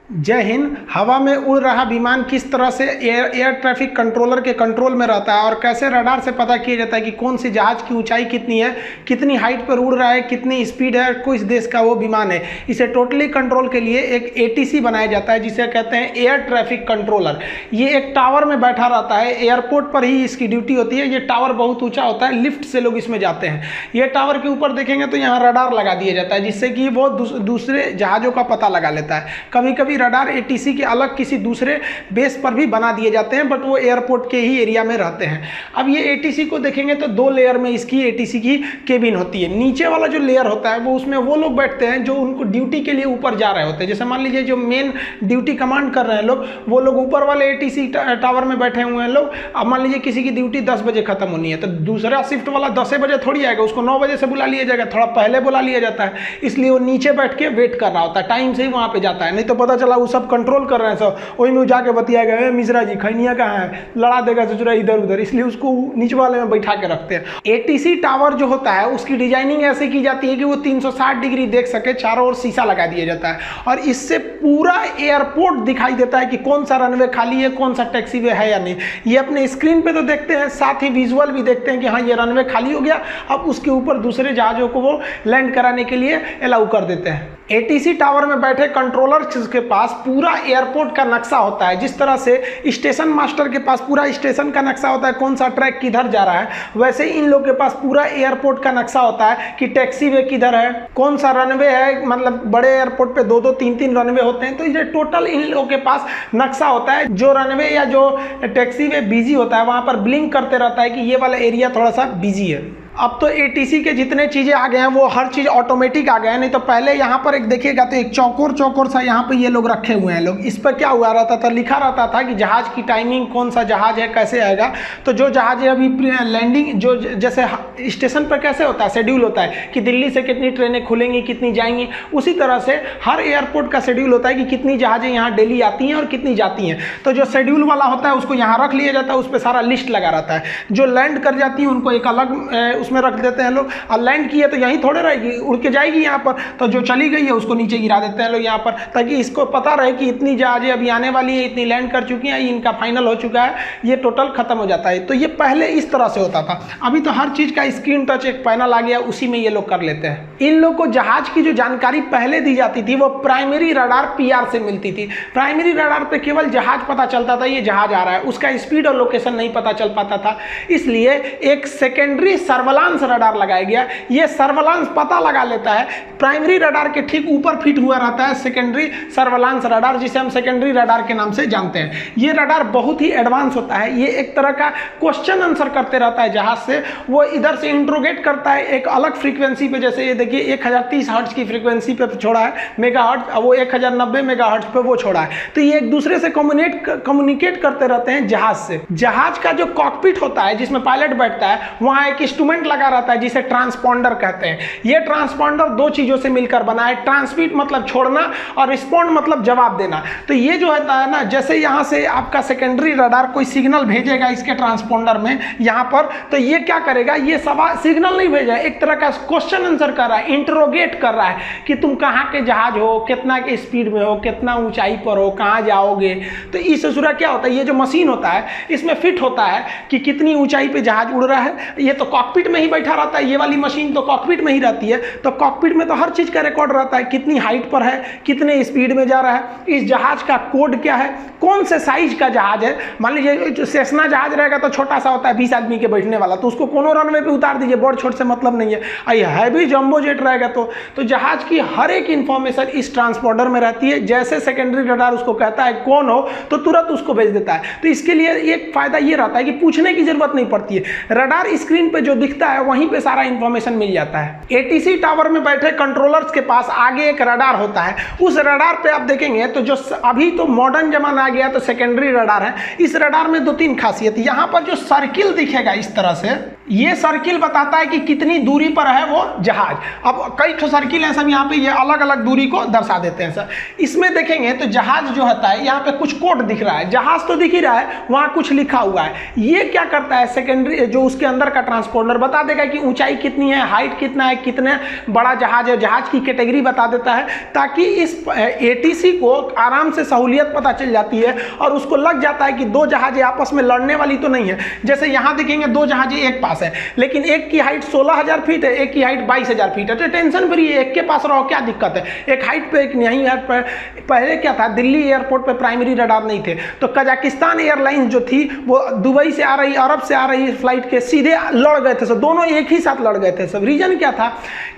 जय हिंद। हवा में उड़ रहा विमान किस तरह से एयर ट्रैफिक कंट्रोलर के कंट्रोल में रहता है और कैसे रडार से पता किया जाता है कि कौन सी जहाज की ऊंचाई कितनी है, कितनी हाइट पर उड़ रहा है, कितनी स्पीड है, किस देश का वो विमान है। इसे टोटली कंट्रोल के लिए एक एटीसी बनाया जाता है जिसे कहते हैं एयर ट्रैफिक कंट्रोलर। ये एक टावर में बैठा रहता है, एयरपोर्ट पर ही इसकी ड्यूटी होती है। ये टावर बहुत ऊँचा होता है, लिफ्ट से लोग इसमें जाते हैं। ये टावर के ऊपर देखेंगे तो यहाँ रडार लगा दिया जाता है जिससे कि वो दूसरे जहाज़ों का पता लगा लेता है। कभी कभी रडार एटीसी के अलग किसी दूसरे बेस पर भी बना दिए जाते हैं, बट वो एयरपोर्ट के ही एरिया में रहते हैं। अब ये एटीसी को देखेंगे तो दो लेयर में इसकी एटीसी की केबिन होती है। नीचे वाला जो लेयर होता है वो उसमें वो लोग बैठते हैं जो उनको ड्यूटी के लिए ऊपर जा रहे होते हैं। जैसे मान लीजिए जो मेन ड्यूटी कमांड कर रहे हैं लोग, वो लोग ऊपर वाले एटीसी टावर में बैठे हुए हैं लोग। अब मान लीजिए किसी की ड्यूटी 10 बजे खत्म होनी है तो दूसरा शिफ्ट वाला 10 बजे थोड़ी आएगा, उसको 9 बजे से बुला लिया जाएगा, थोड़ा पहले बुला लिया जाता है। इसलिए वो नीचे बैठ के वेट कर रहा होता है, टाइम से ही वहाँ पे जाता है। नहीं तो पता चला वो सब कंट्रोल कर रहे हैं सब, वही में जाके बतियाएगा, मिश्रा जी खैनिया कहाँ है, लड़ा देगा चुचुरा इधर उधर, इसलिए उसको नीचे वाले में बैठा के रखते हैं। एटीसी टावर जो होता है उसकी डिजाइनिंग ऐसे की जाती है कि वो 360 डिग्री देख सके, चारों ओर शीशा लगा दिया जाता है और इससे पूरा एयरपोर्ट दिखाई देता है कि कौन सा रनवे खाली है, कौन सा टैक्सीवे है या नहीं। ये अपने स्क्रीन पे तो देखते हैं, साथ ही विजुअल भी देखते हैं कि हाँ ये रनवे खाली हो गया। अब उसके ऊपर दूसरे जहाजों को वो लैंड कराने के लिए अलाउ कर देते हैं। एटीसी टावर में बैठे कंट्रोलर के पास पूरा एयरपोर्ट का नक्शा होता है। जिस तरह से स्टेशन मास्टर के पास पूरा स्टेशन का नक्शा होता है, कौन सा ट्रैक किधर जा रहा है, वैसे ही इन लोग के पास पूरा एयरपोर्ट का नक्शा होता है कि टैक्सी वे किधर है, कौन सा रनवे है। मतलब बड़े एयरपोर्ट पे 2-2, 3-3 रनवे होते हैं, तो ये टोटल इन लोगों के पास नक्शा होता है। जो रनवे या जो टैक्सी वे बिजी होता है वहां पर ब्लिंक करते रहता है कि ये वाला एरिया थोड़ा सा बिजी है। अब तो एटीसी के जितने चीज़ें आ गए हैं वो हर चीज़ ऑटोमेटिक आ गए हैं। नहीं तो पहले यहाँ पर एक देखिएगा तो एक चौकोर सा यहाँ पे ये लोग रखे हुए हैं लोग। इस पर क्या हुआ रहता था, लिखा रहता था कि जहाज़ की टाइमिंग, कौन सा जहाज़ है, कैसे आएगा। तो जो जहाज़ है अभी लैंडिंग, जो जैसे स्टेशन पर कैसे होता है, शेड्यूल होता है कि दिल्ली से कितनी ट्रेनें खुलेंगी, कितनी जाएंगी, उसी तरह से हर एयरपोर्ट का शेड्यूल होता है कि कितनी जहाज़ें यहाँ डेली आती हैं और कितनी जाती हैं। तो जो शेड्यूल वाला होता है उसको यहाँ रख लिया जाता है, उस पर सारा लिस्ट लगा रहता है। जो लैंड कर जाती है उनको एक अलग उसमें रख देते हैं लोग। और लैंड की है तो यहीं थोड़े रहेगी, उड़ के जाएगी यहाँ पर। तो जो चली गई है उसको नीचे गिरा देते हैं लोग यहाँ पर, ताकि इसको पता रहे कि इतनी जहाजें अभी आने वाली है, इतनी लैंड कर चुकी हैं, इनका फाइनल हो चुका है, ये टोटल खत्म हो जाता है। तो ये पहले इस तरह से होता था। अभी तो हर चीज का स्क्रीन टच एक पैनल आ गया, उसी में ये लोग कर लेते हैं। इन लोग को जहाज की जो जानकारी पहले दी जाती थी वो प्राइमरी रडार पीआर से मिलती थी। प्राइमरी रडार पे केवल जहाज पता चलता था, ये जहाज आ रहा है, उसका स्पीड और लोकेशन नहीं पता चल पाता था। इसलिए एक सेकेंडरी सर्वेलांस रडार लगाया गया। ये सर्वेलांस पता लगा लेता है, प्राइमरी रडार के ठीक ऊपर फिट हुआ रहता है सेकेंडरी सर्वेलांस रडार, जिसे हम सेकेंडरी रडार के नाम से जानते हैं। ये रडार बहुत ही एडवांस होता है। ये एक तरह का क्वेश्चन आंसर करते रहता है जहाज से। वो इधर से इंट्रोगेट करता है एक अलग फ्रीक्वेंसी पे, जैसे ये देखिए 1030 हर्ट्ज की फ्रीक्वेंसी पे छोड़ा है मेगा हर्ट्ज, वो 1090 मेगा हर्ट्ज पे वो छोड़ा है। तो ये एक दूसरे से कम्युनिकेट करते रहते हैं जहाज से। जहाज का जो कॉकपिट होता है जिसमें पायलट बैठता है, वहां एक इंस्ट्रूमेंट लगा रहता है जिसे ट्रांसपॉन्डर कहते हैं। ये ट्रांसपॉन्डर दो चीजों से मिलकर बना है। ट्रांसमिट मतलब छोड़ना और रिस्पॉन्ड मतलब जवाब देना। तो ये जो होता है ना, जैसे यहां से आपका सेकेंडरी रडार कोई सिग्नल भेजेगा इसके ट्रांसपॉन्डर में यहां पर, तो ये क्या करेगा, ये सवाल सिग्नल नहीं भेजा, एक तरह का क्वेश्चन आंसर कर रहा है, इंटरोगेट कर रहा है कि तुम कहां के जहाज हो, कितना के स्पीड में हो, कितना ऊंचाई पर हो, कहां जाओगे। तो इस सूरा क्या होता है, ये जो मशीन होता है इसमें फिट होता है कि कितनी ऊंचाई पे जहाज उड़ रहा है। ये तो कॉकपिट में ही बैठा रहता है, ये वाली मशीन तो कॉकपिट में ही रहती है। तो कॉकपिट में तो हर चीज का रिकॉर्ड रहता है, कितनी हाइट पर है, कितने स्पीड में जा रहा है, इस जहाज का कोड क्या है, कौन से साइज का जहाज है। मान लीजिए सेस्ना जहाज रहेगा तो छोटा सा होता है, 20 आदमी के बैठने वाला, तो उसको कोनो रनवे पे उतार दीजिए, बड़ छोट से मतलब नहीं है। हैवी जंबो जेट रहेगा तो जहाज की हर एक इंफॉर्मेशन इस ट्रांसपॉन्डर में रहती है। जैसे सेकेंडरी रडार उसको कहता है कौन हो तो तुरंत उसको भेज देता है। तो इसके लिए एक फायदा ये रहता है कि पूछने की जरूरत नहीं पड़ती है, रडार स्क्रीन पे जो दिखता है वहीं पे सारा इंफॉर्मेशन मिल जाता है। एटीसी टावर में बैठे कंट्रोलर्स के पास आगे एक रडार होता है। उस रडार पे आप देखेंगे तो जो अभी तो मॉडर्न जमाना आ गया तो सेकेंडरी रडार है। इस रडार में 2-3 खासियत। यहाँ पर जो सर्किल दिखेगा इस तरह से, ये सर्किल बताता है कि कितनी दूरी पर है वो जहाज। अब कई ठो सर्किल हैं सब यहाँ पे, ये अलग अलग दूरी को दर्शा देते हैं सर। इसमें देखेंगे तो जहाज जो होता है यहाँ पे कुछ कोड दिख रहा है, जहाज तो दिख ही रहा है, वहाँ कुछ लिखा हुआ है। ये क्या करता है, सेकेंडरी जो उसके अंदर का ट्रांसपोंडर बता देगा कि ऊंचाई कितनी है, हाइट कितना है, कितने बड़ा जहाज है, जहाज की कैटेगरी बता देता है, ताकि इस एटीसी को आराम से सहूलियत पता चल जाती है और उसको लग जाता है कि दो जहाजें आपस में लड़ने वाली तो नहीं है। जैसे यहाँ देखेंगे दो जहाजें एक पास है, लेकिन एक की हाइट 16,000 फीट है, एक की हाइट 22,000 फीट है, तो टेंशन फ्री है, एक के पास रहो, क्या दिक्कत है, एक हाइट पे एक नहीं हाइट पे। पहले क्या था, दिल्ली एयरपोर्ट पे प्राइमरी रडार नहीं थे, तो कजाकिस्तान एयरलाइंस जो थी वो दुबई से आ रही, अरब से आ रही फ्लाइट के सीधे लड़ गए थे सब, दोनों एक ही साथ लड़ गए थे सब। रीजन क्या था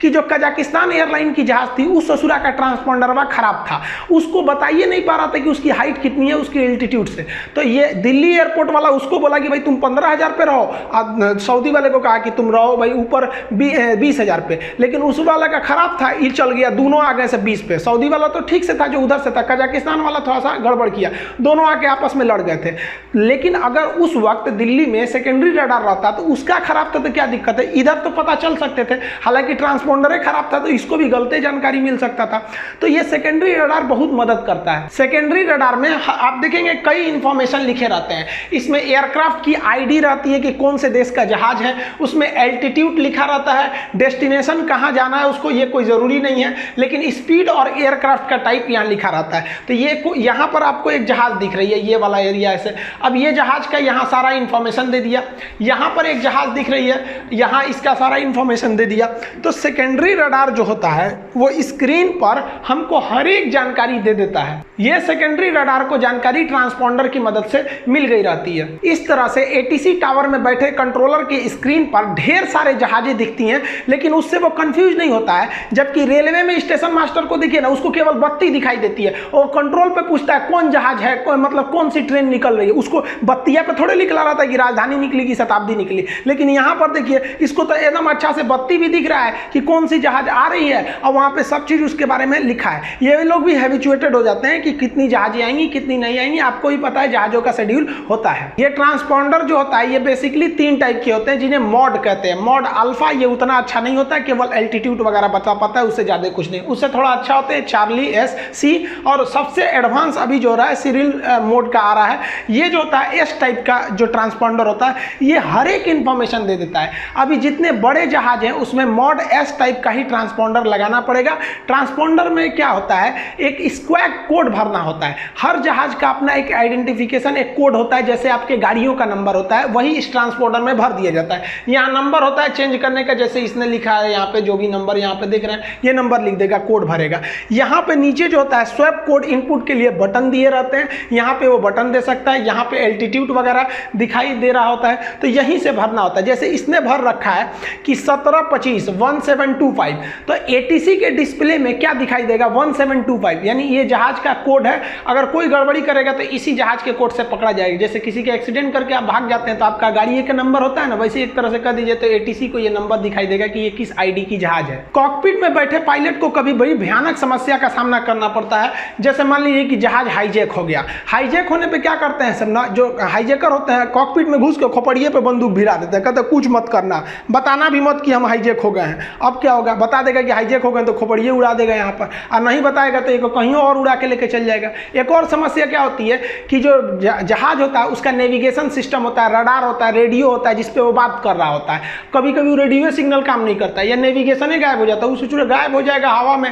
कि जो कजाकिस्तान एयरलाइन की जहाज थी उस ससुरा का ट्रांसपोंडरवा खराब था, उसको बताइए नहीं पा रहा था कि उसकी हाइट कितनी है उसकी एल्टीट्यूड से। तो ये दिल्ली एयरपोर्ट वाला उसको बोला कि भाई तुम 15,000 पे रहो, सऊदी वाले को कहा कि तुम रहो भाई ऊपर 20,000 पे, लेकिन उस वाला का खराब था, ये चल गया, दोनों आ गए से 20 पे। सऊदी वाला तो ठीक से था जो उधर से था, कजाकिस्तान वाला थोड़ा सा गड़बड़ किया, दोनों आके आपस में लड़ गए थे। लेकिन अगर उस वक्त दिल्ली में सेकेंडरी रडार रहता तो उसका खराब था तो क्या दिक्कत है, इधर तो पता चल सकते थे, हालांकि ट्रांसपोंडर खराब था तो इसको भी गलत जानकारी मिल सकता था। तो ये सेकेंडरी रडार बहुत मदद करता है। सेकेंडरी रडार में आप देखेंगे कई इंफॉर्मेशन लिखे रहते हैं, इसमें एयरक्राफ्ट की आईडी रहती है कि कौन से देश का जहाज है, उसमें एल्टीट्यूड लिखा रहता है, डेस्टिनेशन कहाँ जाना है उसको ये कोई ज़रूरी नहीं है, लेकिन स्पीड और एयरक्राफ्ट का टाइप यहाँ लिखा रहता है। तो ये यहाँ पर आपको एक जहाज दिख रही है, ये वाला एरिया ऐसे, अब ये जहाज का यहाँ सारा इंफॉर्मेशन दे दिया, यहाँ पर एक जहाज दिख रही है, यहाँ इसका सारा इंफॉर्मेशन दे दिया। तो सेकेंडरी रडार जो होता है वो स्क्रीन पर हमको हर एक जानकारी दे देता है। ये सेकेंडरी रडार को जानकारी ट्रांसपोंडर की मदद से मिल गई रहती है। इस तरह से एटीसी टावर में बैठे कंट्रोलर की स्क्रीन पर ढेर सारे जहाजें दिखती हैं, लेकिन उससे वो कंफ्यूज नहीं होता है। जबकि रेलवे में स्टेशन मास्टर को देखिए ना, उसको केवल बत्ती दिखाई देती है और कंट्रोल पे पूछता है कौन जहाज है, मतलब कौन सी ट्रेन निकल रही है, उसको बत्तिया पे थोड़े लिखला रहता है कि राजधानी निकली कि शताब्दी निकली। लेकिन यहाँ पर देखिए इसको तो एकदम अच्छा से बत्ती भी दिख रहा है कि कौन सी जहाज आ रही है और वहाँ पे सब चीज़ उसके बारे में लिखा है। ये लोग भी हैबिचुएटेड हो जाते हैं कि कितनी जहाजें आएंगी कितनी नहीं आएंगी, आपको ही पता है जहाजों का शेड्यूल होता है। ये ट्रांसपोंडर जो होता है ये बेसिकली 3 टाइप के होते हैं जिन्हें मॉड कहते हैं। मॉड अल्फा ये उतना अच्छा नहीं होता है, केवल एल्टीट्यूड वगैरह बता पाता है, उससे ज़्यादा कुछ नहीं। उससे थोड़ा अच्छा होते हैं चार्ली एस सी, और सबसे एडवांस अभी जो हो रहा है सिरिल मोड का आ रहा है। ये जो होता है एस टाइप का जो ट्रांसपोंडर होता है ये हर एक इंफॉर्मेशन दे देता है। अभी जितने बड़े जहाज हैं उसमें मॉड एस टाइप का ही ट्रांसपोंडर लगाना पड़ेगा। ट्रांसपोंडर में क्या होता है, एक स्क्वैग कोड भरना होता है। हर जहाज का अपना एक आइडेंटिफिकेशन एक कोड होता है, जैसे आपके गाड़ियों का नंबर होता है वही इस ट्रांसपोंडर में भर दिया जाता है। यहाँ नंबर होता है चेंज करने का, जैसे इसने लिखा है यहाँ पे जो भी नंबर यहाँ पे देख रहे हैं ये नंबर लिख देगा, कोड भरेगा। यहाँ पे नीचे जो होता है स्वैप कोड इनपुट के लिए बटन दिए रहते हैं, यहाँ पे वो बटन दे सकता है, यहाँ पे एल्टीट्यूड वगैरह दिखाई दे रहा होता है तो यहीं से भरना होता है। जैसे इसने भर रखा है कि 1725 1725, तो एटीसी के डिस्प्ले में क्या दिखाई देगा 1725, यानी ये जहाज का कोड है। अगर कोई गड़बड़ी करेगा तो इसी जहाज के कोड से पकड़ा जाएगा। जैसे किसी के एक्सीडेंट करके आप भाग जाते हैं तो आपका गाड़ी का नंबर होता है ना, वैसे एक तरह से कर दीजिए तो एटीसी को ये नंबर दिखाई देगा कि ये किस आईडी की जहाज है। कॉकपिट में बैठे पायलट को कभी बड़ी भयानक समस्या का सामना करना पड़ता है। जैसे मान लीजिए कि जहाज हाईजैक हो गया, हाईजैक होने पे क्या करते हैं सब ना, जो हाईजैकर होते हैं कॉकपिट में घुस के खोपड़िए पे बंदूक भिरा देते हैं, कहते हैं कुछ मत करना, बताना भी मत कि हम हाईजैक हो गए हैं। अब क्या होगा, बता देगा कि हाईजैक हो गए तो खोपड़िए उड़ा देगा यहाँ पर, और नहीं बताएगा तो एक कहीं और उड़ा के लेके चल जाएगा। एक और समस्या क्या होती है कि जो जहाज होता है उसका नेविगेशन सिस्टम होता है, रडार होता है, रेडियो होता है जिसपे वो बात कर रहा होता है। कभी कभी वो रेडियो सिग्नल काम नहीं करता है या नेविगेशन ही गायब हो जाता है, उस सूचना गायब हो जाएगा, हवा में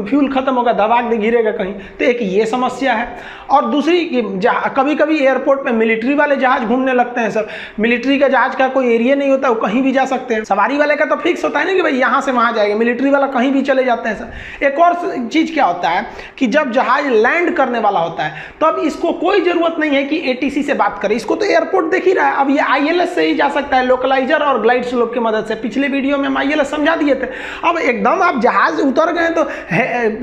फ्यूल खत्म होगा, दबाक दे गिरेगा कहीं, तो एक ये समस्या है। और दूसरी कभी कभी एयरपोर्ट पे मिलिट्री वाले जहाज घूमने लगते हैं सब, मिलिट्री का जहाज का कोई एरिया नहीं होता, वो कहीं भी जा सकते हैं। सवारी वाले का तो फिक्स होता है ना कि भाई यहाँ से वहाँ जाएगा, मिलिट्री वाला कहीं भी चले जाते हैं सर। एक और चीज़ क्या होता है कि जब जहाज लैंड करने वाला होता है तब इसको कोई ज़रूरत नहीं है कि एटीसी से बात करे, इसको तो एयरपोर्ट देख ही रहा है। अब ये आईएलएस से ही जा सकता है, लोकलाइजर और ग्लाइड स्लोप की मदद से। पिछले वीडियो में हम आईएलएस समझा दिए थे। अब एकदम आप जहाज उतर गए तो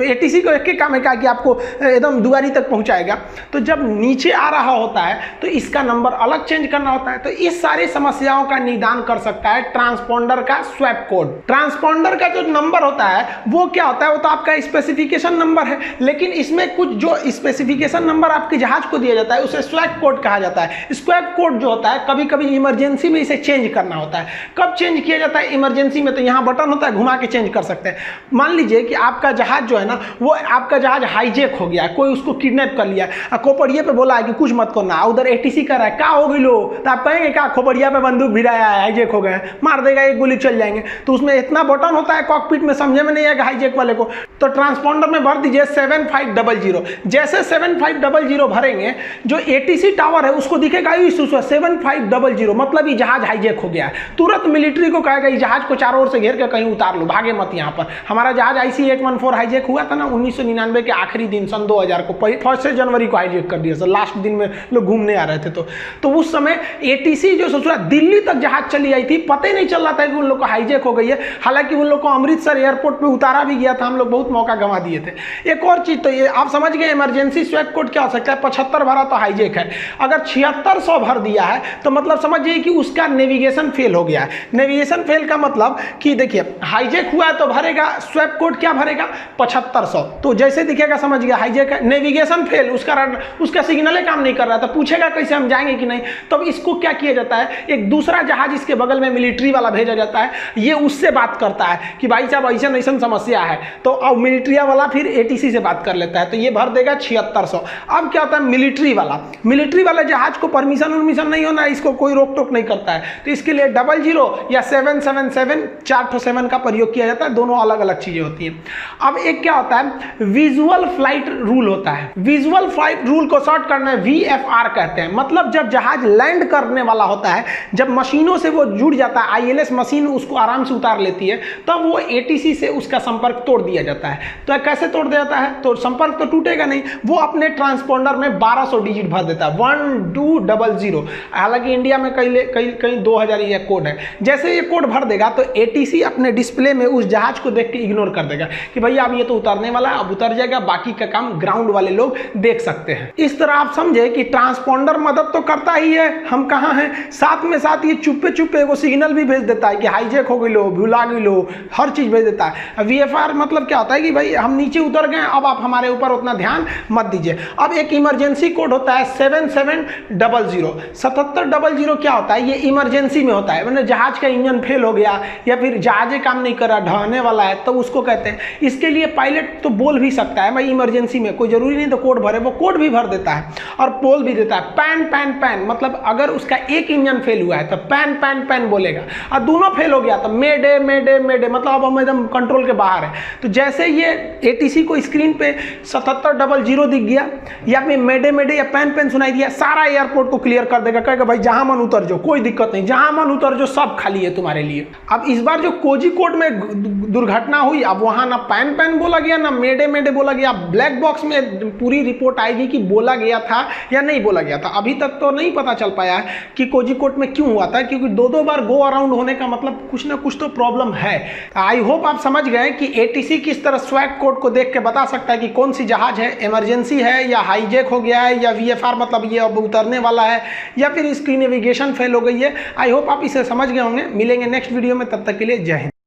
एटीसी को एक काम है कि आपको एकदम दुआरी तक पहुंचाएगा। तो जब नीचे आ रहा होता है तो इसका नंबर अलग चेंज करना होता है। तो इस सारी समस्याओं का निदान कर सकता है ट्रांसपोंडर का स्वैप कोड। ट्रांसपॉन्डर का जो नंबर होता है वो क्या होता है, वो तो आपका स्पेसिफिकेशन नंबर है, लेकिन इसमें कुछ जो स्पेसिफिकेशन नंबर आपके जहाज को दिया जाता है उसे स्वैप कोड कहा जाता है। स्वैप कोड जो होता है कभी कभी इमरजेंसी में इसे चेंज करना होता है। कब चेंज किया जाता है इमरजेंसी में, तो यहाँ बटन होता है, घुमा के चेंज कर सकते हैं। मान लीजिए कि आपका जहाज जो है ना, वो आपका जहाज हाईजेक हो गया है, कोई उसको किडनैप कर लिया है, खोपड़िया पे बोला है कि कुछ मत करना, उधर एटीसी कर रहा है, क्या हो गई लो, तो आप कहेंगे क्या खोपड़िया पे बंदूक भिड़ाया है, हाईजेक हो गए, मार देगा, एक गोली चल जाएंगे। तो उसमें इतना बटन होता है कॉकपिट में, समझे में नहीं आएगा हाईजेक वाले को। तो ट्रांसपॉन्डर में भर दीजिए 7500। जैसे 7500 भरेंगे, जो एटीसी टावर है उसको दिखेगा 7500, मतलब ये जहाज हाईजेक हो गया है। तुरंत मिलिट्री को कहेगा इस जहाज को चारों ओर से घेर के कहीं उतार लो, भागे मत यहाँ पर। हमारा जहाज IC-814 हाईजेक हुआ था ना 1999 के आखिरी दिन सन 2000 को, 1 जनवरी को हाईजेक कर दिया सर, लास्ट दिन में लोग घूमने आ रहे थे। तो उस समय एटीसी जो सोचा दिल्ली तक जहाज चली आई थी, पता ही नहीं चल रहा था कि उन लोग को हाईजेक हो गई है। हालांकि उन लोग को अमृतसर एयरपोर्ट पे उतारा भी गया था, हम लोग बहुत मौका गंवा दिए थे। एक और चीज, तो ये आप समझ गए इमरजेंसी स्वैप कोड क्या हो सकता है। 75 भरा तो हाईजेक है, अगर 7600 भर दिया है तो मतलब समझिए कि उसका नेविगेशन फेल हो गया है। नेविगेशन फेल का मतलब कि देखिए हाईजेक हुआ है तो भरेगा स्वैप कोड क्या भरेगा 7500, तो जैसे दिखेगा समझ गया हाईजेक है। नेविगेशन फेल, उसका सिग्नल काम नहीं कर रहा था, पूछेगा कैसे हम जाएंगे कि नहीं। तब इसको क्या किया जाता है, एक दूसरा जहाज इसके बगल में मिलिट्री वाला भेजा जाता है, ये उससे बात करता है कि भाई साहब ऐसा ऐसा समस्या है, तो अब मिलिट्री वाला फिर एटीसी से बात कर लेता है, तो ये भर देगा 7600। अब क्या होता है, मिलिट्री वाला जहाज को परमिशन नहीं होना है, इसको कोई रोक टोक नहीं करता है, तो इसके लिए 00 या 777 4 का प्रयोग किया जाता है। दोनों अलग अलग चीजें होती हैं। अब एक क्या होता है, विजुअल फ्लाइट रूल होता है। विजुअल फ्लाइट रूल को शॉर्ट करना है VFR कहते हैं। मतलब जब जहाज लैंड करने वाला होता है, जब मशीनों से वो जुड़ जाता है, ILS मशीन उसको आराम से उतार लेती है, तब वो ATC से उसका संपर्क तोड़ दिया जाता है। तो कैसे तोड़ दिया जाता है, तो संपर्क तो टूटेगा नहीं, वो अपने ट्रांसपॉन्डर में 1200 डिजिट भर देता है, 1200। हालांकि इंडिया में कहीं 2000 ये कोड है। जैसे ये कोड भर देगा तो ATC अपने डिस्प्ले में उस जहाज को देख के इग्नोर कर देगा कि भैया अब ये तो उतरने वाला है, अब उतर जाएगा, बाकी का काम ग्राउंड वाले लोग देख सकते हैं। इस तरह आप समझे कि ट्रांसपॉन्डर मदद तो करता ही है, हम कहाँ हैं, साथ में साथ ये चुप्पे चुप्पे को सिग्नल भी भेज देता है कि हाईजेक हो गई लो, भुला गई लो, हर चीज भेज देता है। VFR मतलब क्या होता है कि भाई हम नीचे उतर गए, अब आप हमारे ऊपर उतना ध्यान मत दीजिए। अब एक इमरजेंसी कोड होता है 7700। 7700 क्या होता है, ये इमरजेंसी में होता है, मतलब जहाज का इंजन फेल हो गया या फिर जहाज काम नहीं कर रहा, ढहने वाला है, तो उसको कहते हैं। इसके लिए पायलट तो बोल भी सकता है भाई इमरजेंसी में, कोई जरूरी नहीं तो कोड भरे, वो कोड भी भर देता है और बोल भी देता है पैन पैन पैन, मतलब अगर उसका एक इंजन फेल हुआ है तो पैन पैन पैन बोलेगा, और दोनों फेल हो गया तो मेडे मेडे मेडे, मतलब अब हम एकदम कंट्रोल के बाहर है। तो जैसे ये ATC को स्क्रीन पे 7700 दिख गया या फिर मेडे मेडे या पैन पैन सुनाई दिया, सारा एयरपोर्ट को क्लियर कर देगा, कहेगा भाई जहां मन उतर जाओ, कोई दिक्कत नहीं, जहां मन उतर जाओ, सब खाली है तुम्हारे लिए। अब इस बार जो कोझिकोड में दुर्घटना हुई, अब वहां ना पैन पैन बोला गया ना मेडे मेडे बोला गया। ब्लैक बॉक्स में पूरी रिपोर्ट आएगी कि बोला गया था या नहीं बोला गया था। अभी तक तो नहीं पता चल पाया है कि कोझिकोड में क्यों हुआ था, क्योंकि दो बार गो अराउंड होने का मतलब कुछ ना कुछ तो प्रॉब्लम है। आई होप आप समझ गए कि ATC किस तरह स्वैप कोड को देख के बता सकता है कि कौन सी जहाज है, इमरजेंसी है या हाईजेक हो गया है, या VFR मतलब ये अब उतरने वाला है, या फिर इसकी नेविगेशन फेल हो गई है। आई होप आप इसे समझ गए होंगे। मिलेंगे नेक्स्ट वीडियो में, तब तक के लिए जय हिंद।